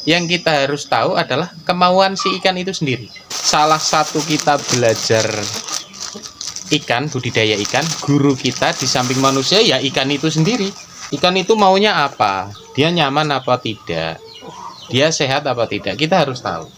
Yang kita harus tahu adalah kemauan si ikan itu sendiri. Salah satu kita belajar ikan, budidaya ikan, guru kita di samping manusia ya ikan itu sendiri. Ikan itu maunya apa? Dia nyaman apa tidak? Dia sehat apa tidak? Kita harus tahu.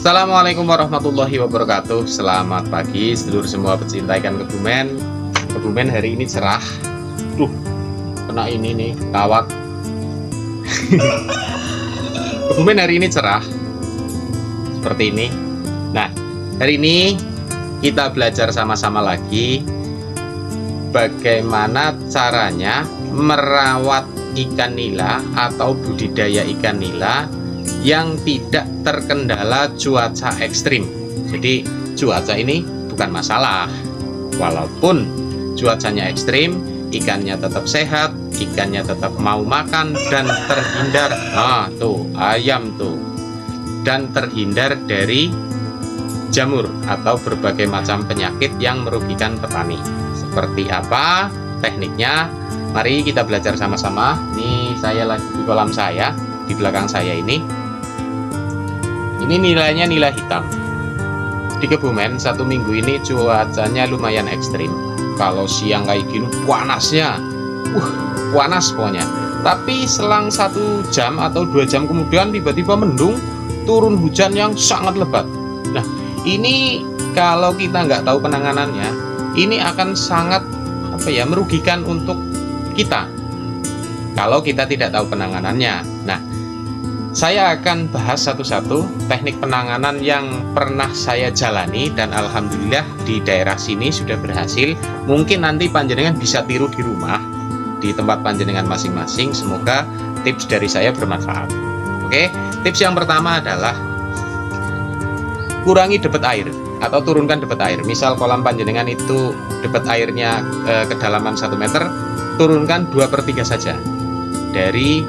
Assalamualaikum warahmatullahi wabarakatuh. Selamat pagi sedulur semua pecinta ikan Kebumen. Kebumen hari ini cerah. Kena ini nih kawat. Kebumen hari ini cerah seperti ini. Nah, hari ini kita belajar sama-sama lagi bagaimana caranya merawat ikan nila atau budidaya ikan nila yang tidak terkendala cuaca ekstrim. Jadi cuaca ini bukan masalah. Walaupun cuacanya ekstrim, ikannya tetap sehat, ikannya tetap mau makan dan terhindar. Nah, tuh ayam tuh. Dan terhindar dari jamur atau berbagai macam penyakit yang merugikan petani. Seperti apa tekniknya? Mari kita belajar sama-sama. Nih saya lagi di kolam saya, di belakang saya ini. Ini nilainya nilai hitam. Di Kebumen satu minggu ini cuacanya lumayan ekstrim. Kalau siang kayak gini panasnya, panas pokoknya. Tapi selang 1 jam atau 2 jam kemudian tiba-tiba mendung, turun hujan yang sangat lebat. Nah, ini kalau kita nggak tahu penanganannya, ini akan sangat merugikan untuk kita. Kalau kita tidak tahu penanganannya. Nah, saya akan bahas satu-satu teknik penanganan yang pernah saya jalani dan alhamdulillah di daerah sini sudah berhasil. Mungkin nanti panjenengan bisa tiru di rumah, di tempat panjenengan masing-masing. Semoga tips dari saya bermanfaat. Oke, tips yang pertama adalah kurangi debit air atau turunkan debit air. Misal kolam panjenengan itu debit airnya kedalaman 1 meter, turunkan 2/3 saja dari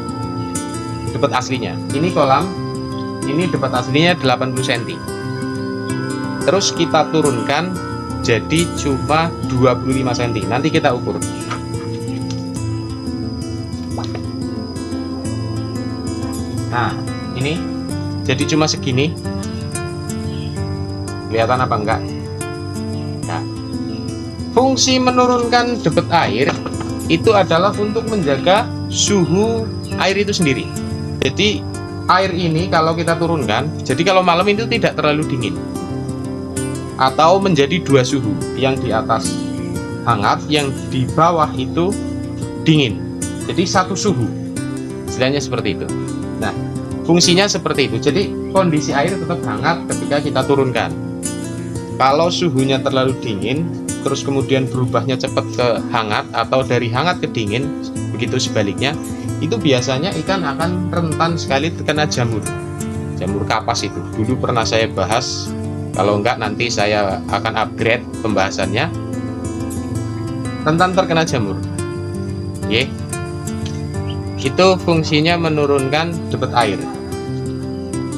debit aslinya. Ini kolam, ini debit aslinya 80 cm. Terus kita turunkan jadi cuma 25 cm. Nanti kita ukur. Nah, ini jadi cuma segini. Kelihatan apa enggak? Nah, fungsi menurunkan debit air itu adalah untuk menjaga suhu air itu sendiri. Jadi air ini kalau kita turunkan, jadi kalau malam itu tidak terlalu dingin atau menjadi 2 suhu, yang di atas hangat, yang di bawah itu dingin. Jadi 1 suhu, istilahnya seperti itu. Nah, fungsinya seperti itu. Jadi kondisi air tetap hangat ketika kita turunkan. Kalau suhunya terlalu dingin, terus kemudian berubahnya cepat ke hangat atau dari hangat ke dingin, begitu sebaliknya, itu biasanya ikan akan rentan sekali terkena jamur kapas. Itu dulu pernah saya bahas, kalau enggak nanti saya akan upgrade pembahasannya. Rentan terkena jamur. Oke, itu fungsinya menurunkan debit air.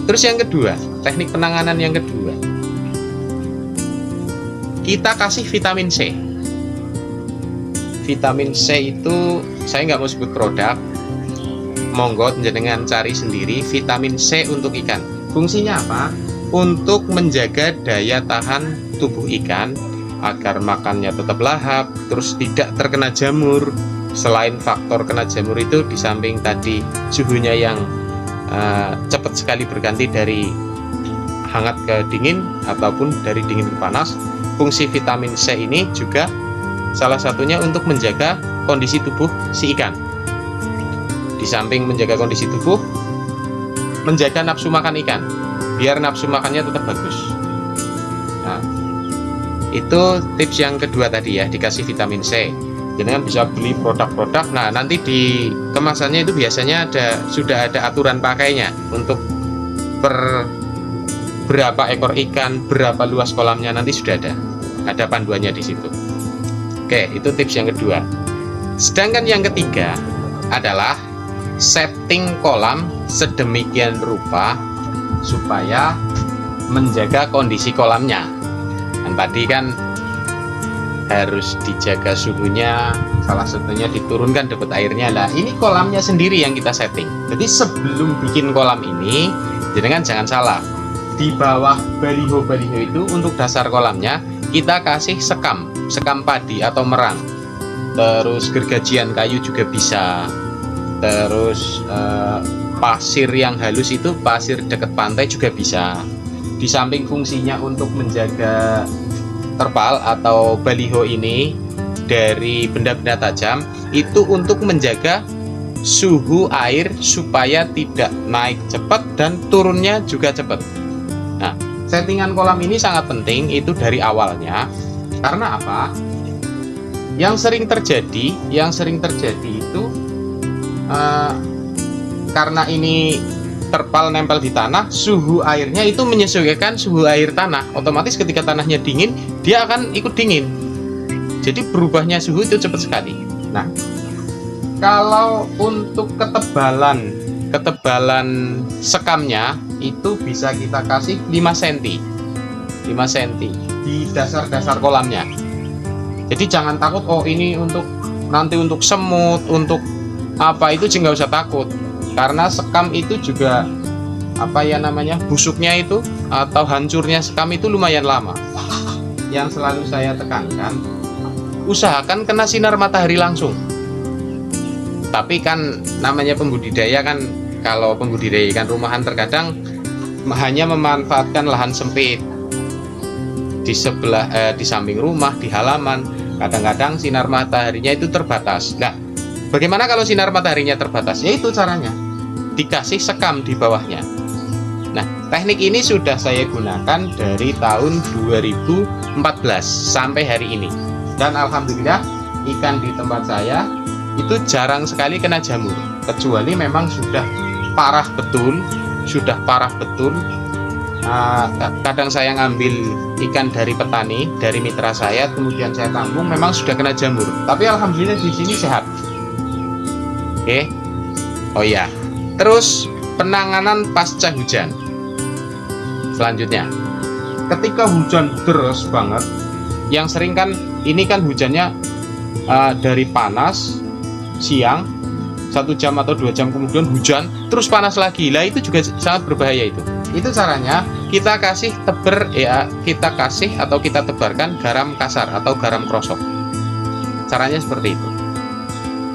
Terus yang kedua, teknik penanganan yang kedua, kita kasih vitamin C. Vitamin C itu saya nggak mau sebut produk, monggo jenengan cari sendiri. Vitamin C untuk ikan, fungsinya apa? Untuk menjaga daya tahan tubuh ikan agar makannya tetap lahap, terus tidak terkena jamur. Selain faktor kena jamur itu, di samping tadi suhunya yang cepat sekali berganti dari hangat ke dingin ataupun dari dingin ke panas, fungsi vitamin C ini juga salah satunya untuk menjaga kondisi tubuh si ikan. Di samping menjaga kondisi tubuh, menjaga nafsu makan ikan, biar nafsu makannya tetap bagus. Nah, itu tips yang kedua tadi ya, dikasih vitamin C. Jangan bisa beli produk-produk. Nah, nanti di kemasannya itu biasanya sudah ada aturan pakainya untuk per berapa ekor ikan, berapa luas kolamnya, nanti sudah ada panduannya di situ. Oke, itu tips yang kedua. Sedangkan yang ketiga adalah setting kolam sedemikian rupa supaya menjaga kondisi kolamnya. Dan tadi kan harus dijaga suhunya, salah satunya diturunkan debit airnya. Nah, ini kolamnya sendiri yang kita setting. Jadi sebelum bikin kolam ini, jangan salah. Di bawah baliho-baliho itu untuk dasar kolamnya kita kasih sekam padi atau merang. Terus gergajian kayu juga bisa. Terus pasir yang halus itu pasir dekat pantai juga bisa. Di samping fungsinya untuk menjaga terpal atau baliho ini dari benda-benda tajam, itu untuk menjaga suhu air supaya tidak naik cepat dan turunnya juga cepat. Nah, settingan kolam ini sangat penting itu dari awalnya. Karena apa? Yang sering terjadi itu karena ini terpal nempel di tanah, suhu airnya itu menyesuaikan suhu air tanah. Otomatis ketika tanahnya dingin, dia akan ikut dingin. Jadi berubahnya suhu itu cepat sekali. Nah, kalau untuk ketebalan sekamnya itu bisa kita kasih 5 cm di dasar kolamnya. Jadi jangan takut, oh ini nanti untuk semut, untuk apa itu nggak usah takut. Karena sekam itu juga busuknya itu atau hancurnya sekam itu lumayan lama. Yang selalu saya tekankan, usahakan kena sinar matahari langsung. Tapi kan namanya pembudidaya kan, kalau pembudidaya ikan rumahan terkadang hanya memanfaatkan lahan sempit di samping rumah, di halaman. Kadang-kadang sinar mataharinya itu terbatas. Nah, bagaimana kalau sinar mataharinya terbatas? Yaitu caranya dikasih sekam di bawahnya. Nah, teknik ini sudah saya gunakan dari tahun 2014 sampai hari ini. Dan alhamdulillah ikan di tempat saya itu jarang sekali kena jamur. Kecuali memang sudah parah betul. Kadang saya ngambil ikan dari petani, dari mitra saya, kemudian saya tampung, memang sudah kena jamur. Tapi alhamdulillah di sini sehat. Oke. Oh ya. Terus penanganan pasca hujan. Selanjutnya, ketika hujan deras banget, yang sering kan ini kan hujannya dari panas siang 1 jam atau 2 jam kemudian hujan terus panas lagi. Lah itu juga sangat berbahaya itu. Itu caranya kita kasih kita tebarkan garam kasar atau garam krosok. Caranya seperti itu.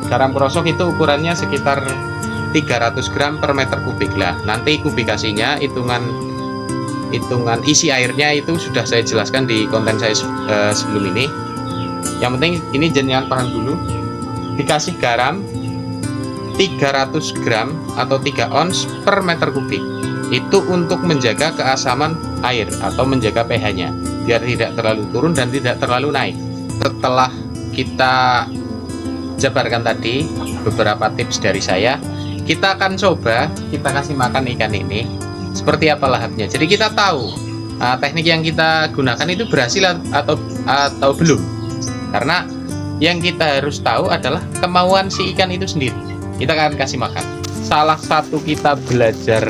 Garam krosok itu ukurannya sekitar 300 gram per meter kubik. Lah, nanti kubikasinya hitungan isi airnya itu sudah saya jelaskan di konten saya sebelum ini. Yang penting ini jangan paham dulu. Dikasih garam 300 gram atau 3 ons per meter kubik. Itu untuk menjaga keasaman air atau menjaga pH-nya biar tidak terlalu turun dan tidak terlalu naik. Setelah kita jabarkan tadi beberapa tips dari saya, kita akan coba kita kasih makan ikan ini seperti apa lahapnya. Jadi kita tahu teknik yang kita gunakan itu berhasil atau belum. Karena yang kita harus tahu adalah kemauan si ikan itu sendiri. Kita akan kasih makan. Salah satu kita belajar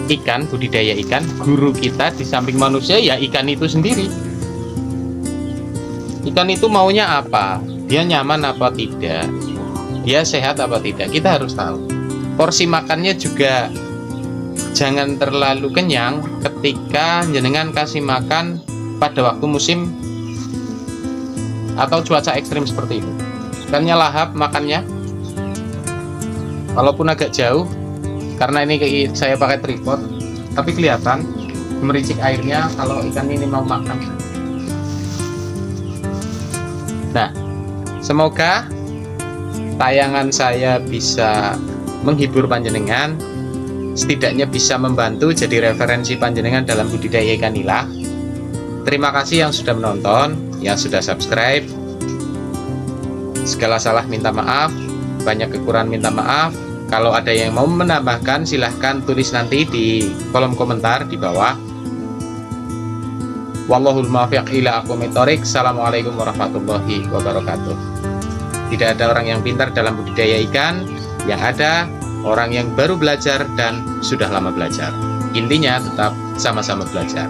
ikan, budidaya ikan, guru kita di samping manusia ya ikan itu sendiri. Ikan itu maunya apa? Dia nyaman apa tidak? Dia sehat apa tidak? Kita harus tahu. Porsi makannya juga jangan terlalu kenyang ketika jenengan kasih makan pada waktu musim atau cuaca ekstrim seperti itu. Ikannya lahap makannya, walaupun agak jauh, karena ini saya pakai tripod, tapi kelihatan gemericik airnya kalau ikan ini mau makan. Nah, semoga tayangan saya bisa menghibur panjenengan, setidaknya bisa membantu jadi referensi panjenengan dalam budidaya ikan nila. Terima kasih yang sudah menonton, yang sudah subscribe. Segala salah minta maaf, banyak kekurangan minta maaf. Kalau ada yang mau menambahkan silahkan tulis nanti di kolom komentar di bawah. Wallahul muwaffiq ila aqwamit thoriq. Assalamualaikum warahmatullahi wabarakatuh. Tidak ada orang yang pintar dalam budidaya ikan. Yang ada orang yang baru belajar dan sudah lama belajar. Intinya tetap sama-sama belajar.